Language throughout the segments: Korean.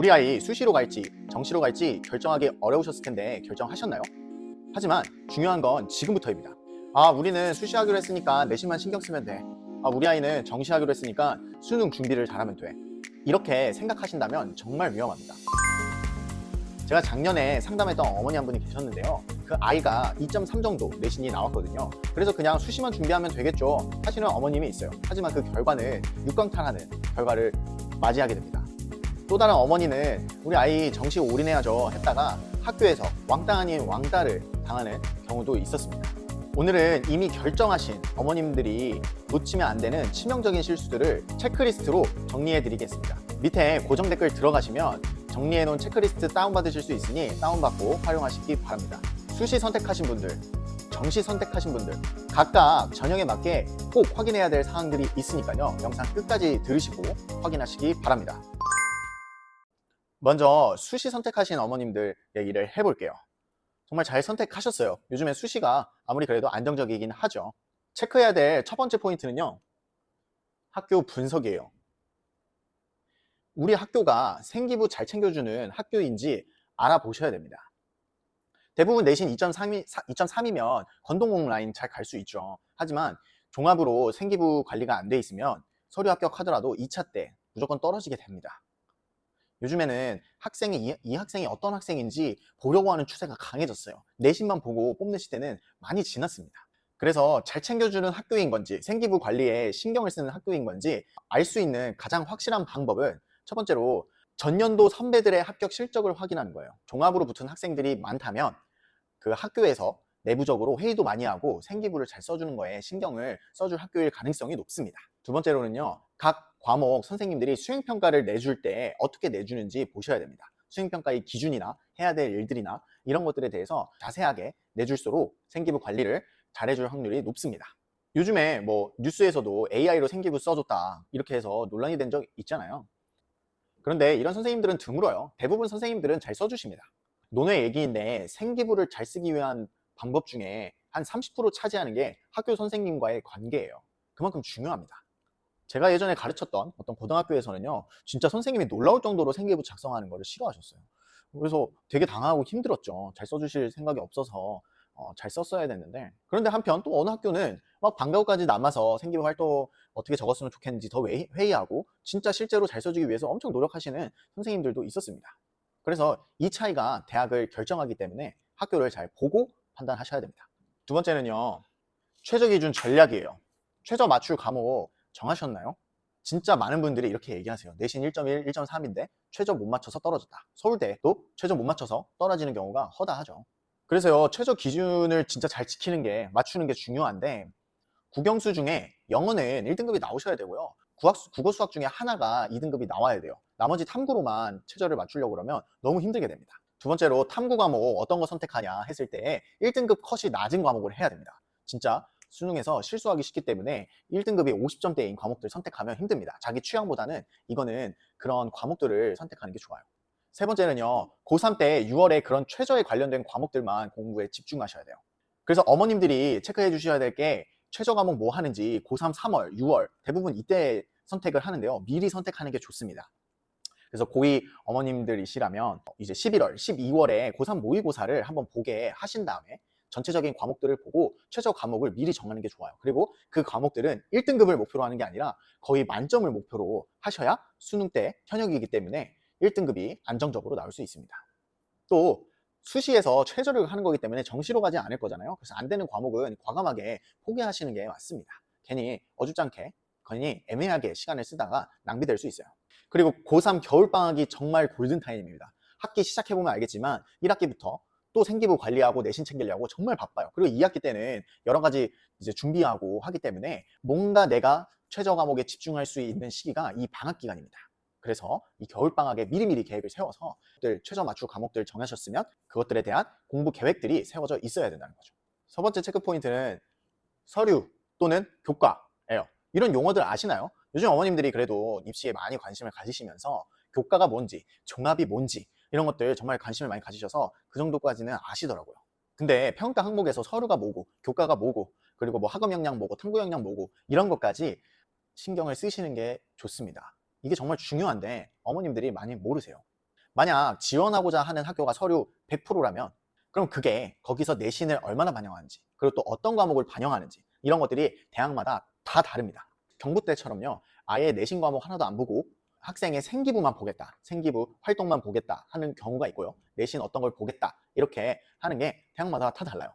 우리 아이 수시로 갈지 정시로 갈지 결정하기 어려우셨을 텐데 결정하셨나요? 하지만 중요한 건 지금부터입니다. 우리는 수시하기로 했으니까 내신만 신경 쓰면 돼. 우리 아이는 정시하기로 했으니까 수능 준비를 잘하면 돼. 이렇게 생각하신다면 정말 위험합니다. 제가 작년에 상담했던 어머니 한 분이 계셨는데요. 그 아이가 2.3 정도 내신이 나왔거든요. 그래서 그냥 수시만 준비하면 되겠죠 하시는 어머님이 있어요. 하지만 그 결과는 육강탈하는 결과를 맞이하게 됩니다. 또 다른 어머니는 우리 아이 정시 올인해야죠 했다가 학교에서 왕따 아닌 왕따를 당하는 경우도 있었습니다. 오늘은 이미 결정하신 어머님들이 놓치면 안 되는 치명적인 실수들을 체크리스트로 정리해 드리겠습니다. 밑에 고정 댓글 들어가시면 정리해 놓은 체크리스트 다운받으실 수 있으니 다운받고 활용하시기 바랍니다. 수시 선택하신 분들, 정시 선택하신 분들 각각 전형에 맞게 꼭 확인해야 될 사항들이 있으니까요. 영상 끝까지 들으시고 확인하시기 바랍니다. 먼저 수시 선택하신 어머님들 얘기를 해볼게요. 정말 잘 선택하셨어요. 요즘에 수시가 아무리 그래도 안정적이긴 하죠. 체크해야 될 첫 번째 포인트는요. 학교 분석이에요. 우리 학교가 생기부 잘 챙겨주는 학교인지 알아보셔야 됩니다. 대부분 내신 2.3이면 건동공 라인 잘 갈 수 있죠. 하지만 종합으로 생기부 관리가 안 돼 있으면 서류 합격하더라도 2차 때 무조건 떨어지게 됩니다. 요즘에는 이 학생이 어떤 학생인지 보려고 하는 추세가 강해졌어요. 내신만 보고 뽑는 시대는 많이 지났습니다. 그래서 잘 챙겨주는 학교인 건지 생기부 관리에 신경을 쓰는 학교인 건지 알 수 있는 가장 확실한 방법은 첫 번째로 전년도 선배들의 합격 실적을 확인하는 거예요. 종합으로 붙은 학생들이 많다면 그 학교에서 내부적으로 회의도 많이 하고 생기부를 잘 써주는 거에 신경을 써줄 학교일 가능성이 높습니다. 두 번째로는요, 각 과목 선생님들이 수행평가를 내줄 때 어떻게 내주는지 보셔야 됩니다. 수행평가의 기준이나 해야 될 일들이나 이런 것들에 대해서 자세하게 내줄수록 생기부 관리를 잘해줄 확률이 높습니다. 요즘에 뭐 뉴스에서도 AI로 생기부 써줬다 이렇게 해서 논란이 된 적 있잖아요. 그런데 이런 선생님들은 드물어요. 대부분 선생님들은 잘 써주십니다. 논외 얘기인데 생기부를 잘 쓰기 위한 방법 중에 한 30% 차지하는 게 학교 선생님과의 관계예요. 그만큼 중요합니다. 제가 예전에 가르쳤던 어떤 고등학교에서는요, 진짜 선생님이 놀라울 정도로 생기부 작성하는 거를 싫어하셨어요. 그래서 되게 당하고 힘들었죠. 잘 써주실 생각이 없어서 잘 썼어야 됐는데. 그런데 한편 또 어느 학교는 막 방과후까지 남아서 생기부 활동 어떻게 적었으면 좋겠는지 더 회의하고 진짜 실제로 잘 써주기 위해서 엄청 노력하시는 선생님들도 있었습니다. 그래서 이 차이가 대학을 결정하기 때문에 학교를 잘 보고 판단하셔야 됩니다. 두 번째는요, 최저 기준 전략이에요. 최저 맞출 과목 정하셨나요? 진짜 많은 분들이 이렇게 얘기하세요. 내신 1.1, 1.3인데 최저 못 맞춰서 떨어졌다. 서울대도 최저 못 맞춰서 떨어지는 경우가 허다하죠. 그래서요, 최저 기준을 진짜 잘 지키는 게, 맞추는 게 중요한데 국영수 중에 영어는 1등급이 나오셔야 되고요. 국어, 수학 중에 하나가 2등급이 나와야 돼요. 나머지 탐구로만 최저를 맞추려고 그러면 너무 힘들게 됩니다. 두 번째로 탐구 과목 어떤 거 선택하냐 했을 때 1등급 컷이 낮은 과목을 해야 됩니다. 진짜 수능에서 실수하기 쉽기 때문에 1등급이 50점대인 과목들 선택하면 힘듭니다. 자기 취향보다는 이거는 그런 과목들을 선택하는 게 좋아요. 세 번째는요, 고3 때 6월에 그런 최저에 관련된 과목들만 공부에 집중하셔야 돼요. 그래서 어머님들이 체크해 주셔야 될 게 최저 과목 뭐 하는지 고3 3월, 6월 대부분 이때 선택을 하는데요. 미리 선택하는 게 좋습니다. 그래서 고2 어머님들이시라면 이제 11월, 12월에 고3 모의고사를 한번 보게 하신 다음에 전체적인 과목들을 보고 최저 과목을 미리 정하는 게 좋아요. 그리고 그 과목들은 1등급을 목표로 하는 게 아니라 거의 만점을 목표로 하셔야 수능 때 현역이기 때문에 1등급이 안정적으로 나올 수 있습니다. 또 수시에서 최저를 하는 거기 때문에 정시로 가지 않을 거잖아요. 그래서 안 되는 과목은 과감하게 포기하시는 게 맞습니다. 괜히 어줍잖게, 괜히 애매하게 시간을 쓰다가 낭비될 수 있어요. 그리고 고3 겨울방학이 정말 골든타임입니다. 학기 시작해보면 알겠지만 1학기부터 또 생기부 관리하고 내신 챙기려고 정말 바빠요. 그리고 2학기 때는 여러 가지 이제 준비하고 하기 때문에 뭔가 내가 최저 과목에 집중할 수 있는 시기가 이 방학 기간입니다. 그래서 이 겨울방학에 미리미리 계획을 세워서 최저 맞출 과목들 정하셨으면 그것들에 대한 공부 계획들이 세워져 있어야 된다는 거죠. 첫 번째 체크 포인트는 서류 또는 교과예요. 이런 용어들 아시나요? 요즘 어머님들이 그래도 입시에 많이 관심을 가지시면서 교과가 뭔지, 종합이 뭔지 이런 것들 정말 관심을 많이 가지셔서 그 정도까지는 아시더라고요. 근데 평가 항목에서 서류가 뭐고, 교과가 뭐고, 그리고 뭐 학업 역량 뭐고, 탐구 역량 뭐고 이런 것까지 신경을 쓰시는 게 좋습니다. 이게 정말 중요한데 어머님들이 많이 모르세요. 만약 지원하고자 하는 학교가 서류 100%라면 그럼 그게 거기서 내신을 얼마나 반영하는지, 그리고 또 어떤 과목을 반영하는지, 이런 것들이 대학마다 다 다릅니다. 경북대처럼요, 아예 내신 과목 하나도 안 보고 학생의 생기부만 보겠다, 생기부 활동만 보겠다 하는 경우가 있고요. 내신 어떤 걸 보겠다 이렇게 하는 게 대학마다 다 달라요.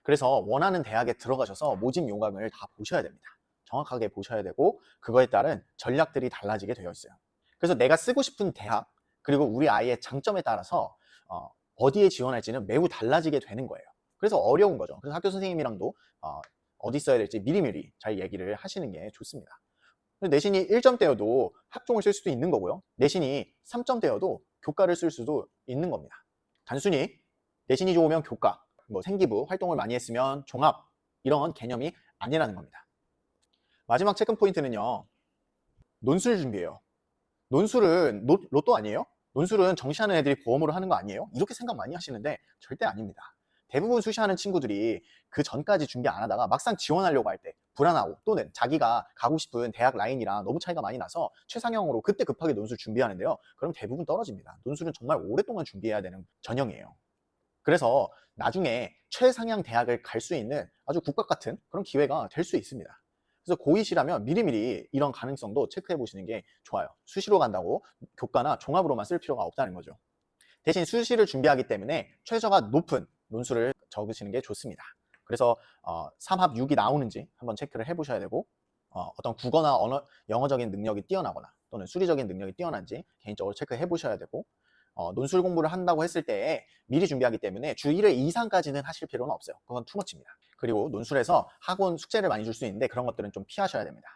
그래서 원하는 대학에 들어가셔서 모집 요강을 다 보셔야 됩니다. 정확하게 보셔야 되고 그거에 따른 전략들이 달라지게 되어 있어요. 그래서 내가 쓰고 싶은 대학, 그리고 우리 아이의 장점에 따라서 어디에 지원할지는 매우 달라지게 되는 거예요. 그래서 어려운 거죠. 그래서 학교 선생님이랑도 어디 써야 될지 미리미리 잘 얘기를 하시는 게 좋습니다. 내신이 1점대여도 학종을 쓸 수도 있는 거고요. 내신이 3점대여도 교과를 쓸 수도 있는 겁니다. 단순히 내신이 좋으면 교과, 뭐 생기부, 활동을 많이 했으면 종합, 이런 개념이 아니라는 겁니다. 마지막 체크 포인트는요, 논술 준비예요. 논술은 로또 아니에요? 논술은 정시하는 애들이 보험으로 하는 거 아니에요? 이렇게 생각 많이 하시는데 절대 아닙니다. 대부분 수시하는 친구들이 그 전까지 준비 안 하다가 막상 지원하려고 할 때 불안하고, 또는 자기가 가고 싶은 대학 라인이랑 너무 차이가 많이 나서 최상형으로 그때 급하게 논술 준비하는데요, 그럼 대부분 떨어집니다. 논술은 정말 오랫동안 준비해야 되는 전형이에요. 그래서 나중에 최상향 대학을 갈 수 있는 아주 국밥 같은 그런 기회가 될 수 있습니다. 그래서 고2시라면 미리미리 이런 가능성도 체크해 보시는 게 좋아요. 수시로 간다고 교과나 종합으로만 쓸 필요가 없다는 거죠. 대신 수시를 준비하기 때문에 최저가 높은 논술을 적으시는 게 좋습니다. 그래서 3합 6이 나오는지 한번 체크를 해보셔야 되고, 어떤 국어나 영어적인 능력이 뛰어나거나 또는 수리적인 능력이 뛰어난지 개인적으로 체크해 보셔야 되고, 논술 공부를 한다고 했을 때 미리 준비하기 때문에 주 1회 이상까지는 하실 필요는 없어요. 그건 투머치입니다. 그리고 논술에서 학원 숙제를 많이 줄 수 있는데 그런 것들은 좀 피하셔야 됩니다.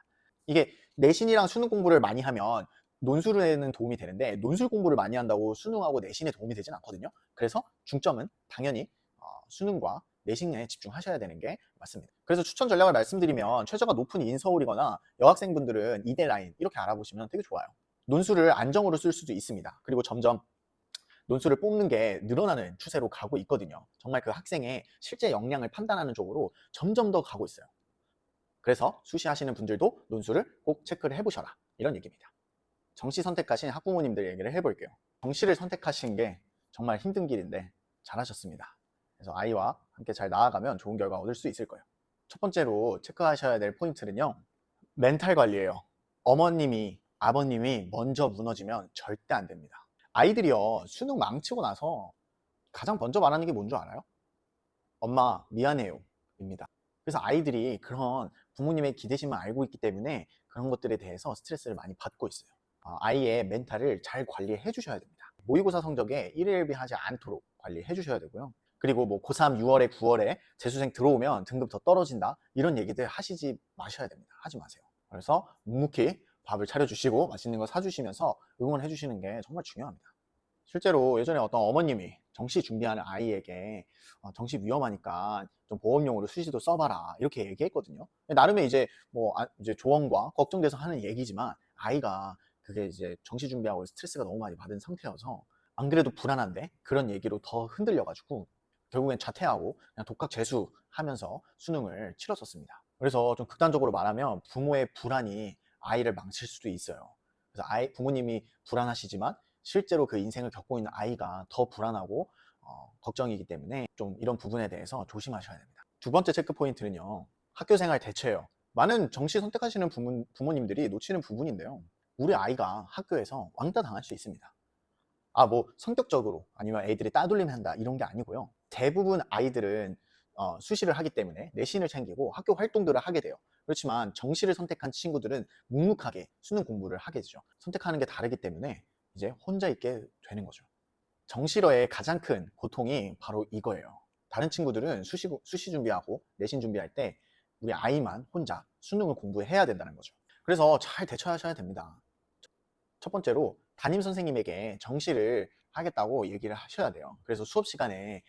이게 내신이랑 수능 공부를 많이 하면 논술에는 도움이 되는데 논술 공부를 많이 한다고 수능하고 내신에 도움이 되진 않거든요. 그래서 중점은 당연히 수능과 내신에 집중하셔야 되는 게 맞습니다. 그래서 추천 전략을 말씀드리면 최저가 높은 인서울이거나 여학생분들은 이대 라인 이렇게 알아보시면 되게 좋아요. 논술을 안정으로 쓸 수도 있습니다. 그리고 점점 논술을 뽑는 게 늘어나는 추세로 가고 있거든요. 정말 그 학생의 실제 역량을 판단하는 쪽으로 점점 더 가고 있어요. 그래서 수시하시는 분들도 논술을 꼭 체크를 해보셔라, 이런 얘기입니다. 정시 선택하신 학부모님들 얘기를 해볼게요. 정시를 선택하신 게 정말 힘든 길인데 잘하셨습니다. 그래서 아이와 함께 잘 나아가면 좋은 결과 얻을 수 있을 거예요. 첫 번째로 체크하셔야 될 포인트는요, 멘탈 관리예요. 어머님이, 아버님이 먼저 무너지면 절대 안 됩니다. 아이들이요, 수능 망치고 나서 가장 먼저 말하는 게 뭔 줄 알아요? 엄마 미안해요 입니다. 그래서 아이들이 그런 부모님의 기대심을 알고 있기 때문에 그런 것들에 대해서 스트레스를 많이 받고 있어요. 아이의 멘탈을 잘 관리해 주셔야 됩니다. 모의고사 성적에 일일비하지 않도록 관리해 주셔야 되고요. 그리고 뭐 고3 6월에 9월에 재수생 들어오면 등급 더 떨어진다, 이런 얘기들 하시지 마셔야 됩니다. 하지 마세요. 그래서 묵묵히 밥을 차려주시고 맛있는 거 사주시면서 응원해 주시는 게 정말 중요합니다. 실제로 예전에 어떤 어머님이 정시 준비하는 아이에게 정시 위험하니까 좀 보험용으로 수시도 써봐라, 이렇게 얘기했거든요. 나름의 이제 이제 조언과 걱정돼서 하는 얘기지만 아이가 그게 이제 정시 준비하고 스트레스가 너무 많이 받은 상태여서 안 그래도 불안한데 그런 얘기로 더 흔들려가지고 결국엔 자퇴하고 그냥 독학 재수하면서 수능을 치렀었습니다. 그래서 좀 극단적으로 말하면 부모의 불안이 아이를 망칠 수도 있어요. 그래서 부모님이 불안하시지만 실제로 그 인생을 겪고 있는 아이가 더 불안하고 걱정이기 때문에 좀 이런 부분에 대해서 조심하셔야 됩니다. 두 번째 체크 포인트는요, 학교생활 대체예요. 많은 정시 선택하시는 부모님들이 놓치는 부분인데요, 우리 아이가 학교에서 왕따 당할 수 있습니다. 뭐 성격적으로 아니면 애들이 따돌림 한다 이런 게 아니고요, 대부분 아이들은 수시를 하기 때문에 내신을 챙기고 학교 활동들을 하게 돼요. 그렇지만 정시를 선택한 친구들은 묵묵하게 수능 공부를 하게 되죠. 선택하는 게 다르기 때문에 이제 혼자 있게 되는 거죠. 정시러의 가장 큰 고통이 바로 이거예요. 다른 친구들은 수시 준비하고 내신 준비할 때 우리 아이만 혼자 수능을 공부해야 된다는 거죠. 그래서 잘 대처하셔야 됩니다. 첫 번째로 담임 선생님에게 정시를 하겠다고 얘기를 하셔야 돼요. 그래서 수업 시간에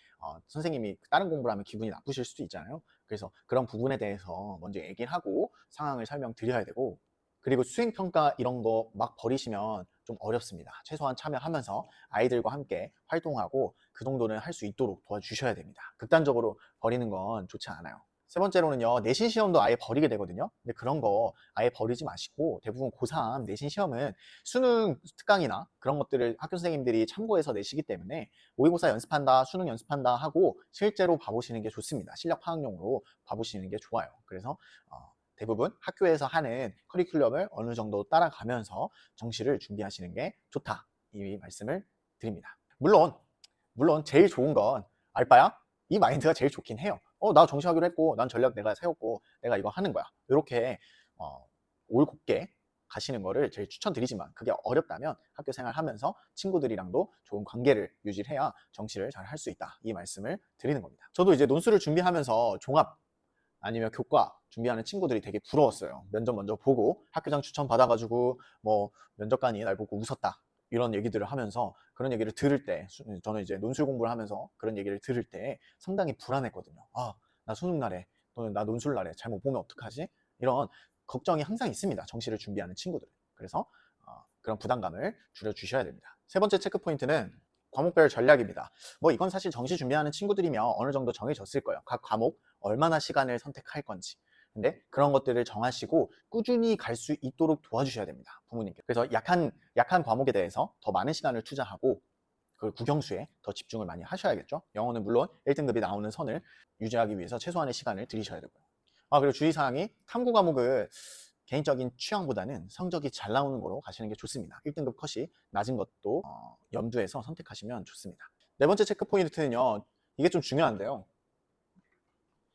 선생님이 다른 공부를 하면 기분이 나쁘실 수도 있잖아요. 그래서 그런 부분에 대해서 먼저 얘기를 하고 상황을 설명드려야 되고, 그리고 수행평가 이런 거 막 버리시면 좀 어렵습니다. 최소한 참여하면서 아이들과 함께 활동하고 그 정도는 할 수 있도록 도와주셔야 됩니다. 극단적으로 버리는 건 좋지 않아요. 세 번째로는요, 내신 시험도 아예 버리게 되거든요. 근데 그런 거 아예 버리지 마시고 대부분 고3 내신 시험은 수능 특강이나 그런 것들을 학교 선생님들이 참고해서 내시기 때문에 모의고사 연습한다, 수능 연습한다 하고 실제로 봐보시는 게 좋습니다. 실력 파악용으로 봐보시는 게 좋아요. 그래서 대부분 학교에서 하는 커리큘럼을 어느 정도 따라가면서 정시를 준비하시는 게 좋다. 이 말씀을 드립니다. 물론 제일 좋은 건 알바야? 이 마인드가 제일 좋긴 해요. 나 정시하기로 했고, 난 전략 내가 세웠고, 내가 이거 하는 거야. 이렇게 올곧게 가시는 거를 제일 추천드리지만, 그게 어렵다면 학교 생활하면서 친구들이랑도 좋은 관계를 유지해야 정시를 잘 할 수 있다. 이 말씀을 드리는 겁니다. 저도 이제 논술을 준비하면서 종합 아니면 교과 준비하는 친구들이 되게 부러웠어요. 면접 먼저 보고 학교장 추천 받아가지고 뭐 면접관이 날 보고 웃었다. 이런 얘기들을 하면서 그런 얘기를 들을 때, 저는 이제 논술 공부를 하면서 그런 얘기를 들을 때 상당히 불안했거든요. 나 수능 날에 또는 나 논술 날에 잘못 보면 어떡하지? 이런 걱정이 항상 있습니다. 정시를 준비하는 친구들. 그래서 그런 부담감을 줄여주셔야 됩니다. 세 번째 체크 포인트는 과목별 전략입니다. 뭐 이건 사실 정시 준비하는 친구들이면 어느 정도 정해졌을 거예요. 각 과목 얼마나 시간을 선택할 건지. 근데 그런 것들을 정하시고 꾸준히 갈 수 있도록 도와주셔야 됩니다. 부모님께. 그래서 약한 과목에 대해서 더 많은 시간을 투자하고 그 국영수에 더 집중을 많이 하셔야겠죠. 영어는 물론 1등급이 나오는 선을 유지하기 위해서 최소한의 시간을 들이셔야 되고요. 그리고 주의사항이 탐구 과목은 개인적인 취향보다는 성적이 잘 나오는 거로 가시는 게 좋습니다. 1등급 컷이 낮은 것도 염두에서 선택하시면 좋습니다. 네 번째 체크 포인트는요, 이게 좀 중요한데요,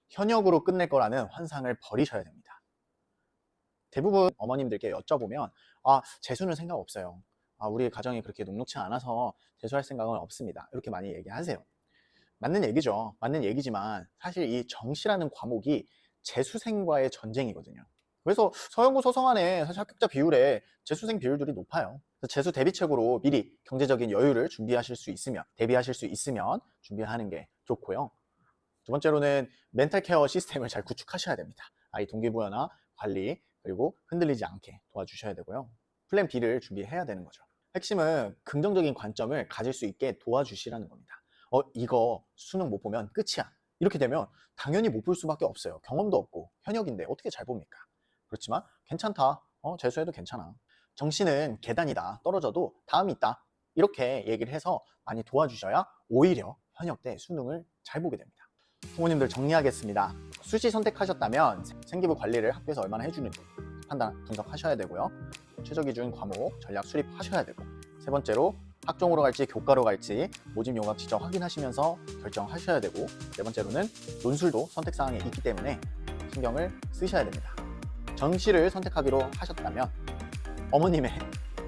현역으로 끝낼 거라는 환상을 버리셔야 됩니다. 대부분 어머님들께 여쭤보면 재수는 생각 없어요. 우리 가정이 그렇게 녹록치 않아서 재수할 생각은 없습니다. 이렇게 많이 얘기하세요. 맞는 얘기죠. 맞는 얘기지만 사실 이 정시라는 과목이 재수생과의 전쟁이거든요. 그래서 서영고 서성안에 사실 합격자 비율에 재수생 비율들이 높아요. 그래서 재수 대비책으로 미리 경제적인 여유를 대비하실 수 있으면 준비하는 게 좋고요. 두 번째로는 멘탈 케어 시스템을 잘 구축하셔야 됩니다. 아이 동기부여나 관리, 그리고 흔들리지 않게 도와주셔야 되고요. 플랜 B를 준비해야 되는 거죠. 핵심은 긍정적인 관점을 가질 수 있게 도와주시라는 겁니다. 이거 수능 못 보면 끝이야. 이렇게 되면 당연히 못 볼 수밖에 없어요. 경험도 없고 현역인데 어떻게 잘 봅니까? 그렇지만 괜찮다. 재수해도 괜찮아. 정시는 계단이다. 떨어져도 다음이 있다. 이렇게 얘기를 해서 많이 도와주셔야 오히려 현역 때 수능을 잘 보게 됩니다. 부모님들 정리하겠습니다. 수시 선택하셨다면 생기부 관리를 학교에서 얼마나 해주는지 판단, 분석하셔야 되고요. 최저기준 과목 전략 수립하셔야 되고, 세 번째로 학종으로 갈지 교과로 갈지 모집 요강 직접 확인하시면서 결정하셔야 되고, 네 번째로는 논술도 선택사항이 있기 때문에 신경을 쓰셔야 됩니다. 정시를 선택하기로 하셨다면 어머님의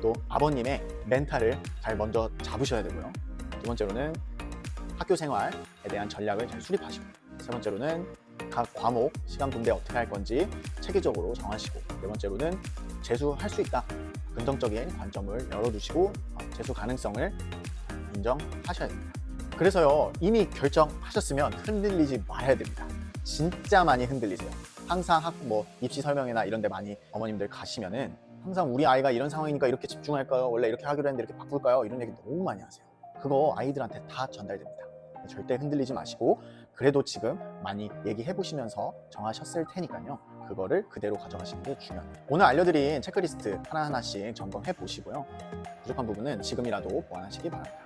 또 아버님의 멘탈을 잘 먼저 잡으셔야 되고요. 두 번째로는 학교 생활에 대한 전략을 잘 수립하시고, 세 번째로는 각 과목 시간 분배 어떻게 할 건지 체계적으로 정하시고, 네 번째로는 재수할 수 있다. 긍정적인 관점을 열어두시고 재수 가능성을 인정하셔야 됩니다. 그래서요, 이미 결정하셨으면 흔들리지 말아야 됩니다. 진짜 많이 흔들리세요. 항상 입시 설명회나 이런 데 많이 어머님들 가시면은 항상 우리 아이가 이런 상황이니까 이렇게 집중할까요? 원래 이렇게 하기로 했는데 이렇게 바꿀까요? 이런 얘기 너무 많이 하세요. 그거 아이들한테 다 전달됩니다. 절대 흔들리지 마시고, 그래도 지금 많이 얘기해 보시면서 정하셨을 테니까요, 그거를 그대로 가져가시는 게 중요합니다. 오늘 알려드린 체크리스트 하나하나씩 점검해 보시고요, 부족한 부분은 지금이라도 보완하시기 바랍니다.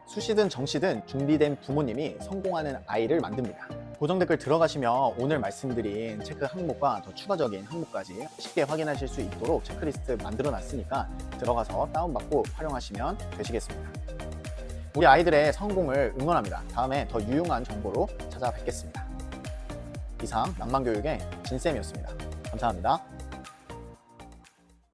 수시든 정시든 준비된 부모님이 성공하는 아이를 만듭니다. 고정 댓글 들어가시면 오늘 말씀드린 체크 항목과 더 추가적인 항목까지 쉽게 확인하실 수 있도록 체크리스트 만들어 놨으니까 들어가서 다운받고 활용하시면 되시겠습니다. 우리 아이들의 성공을 응원합니다. 다음에 더 유용한 정보로 찾아뵙겠습니다. 이상 낭만교육의 진쌤이었습니다. 감사합니다.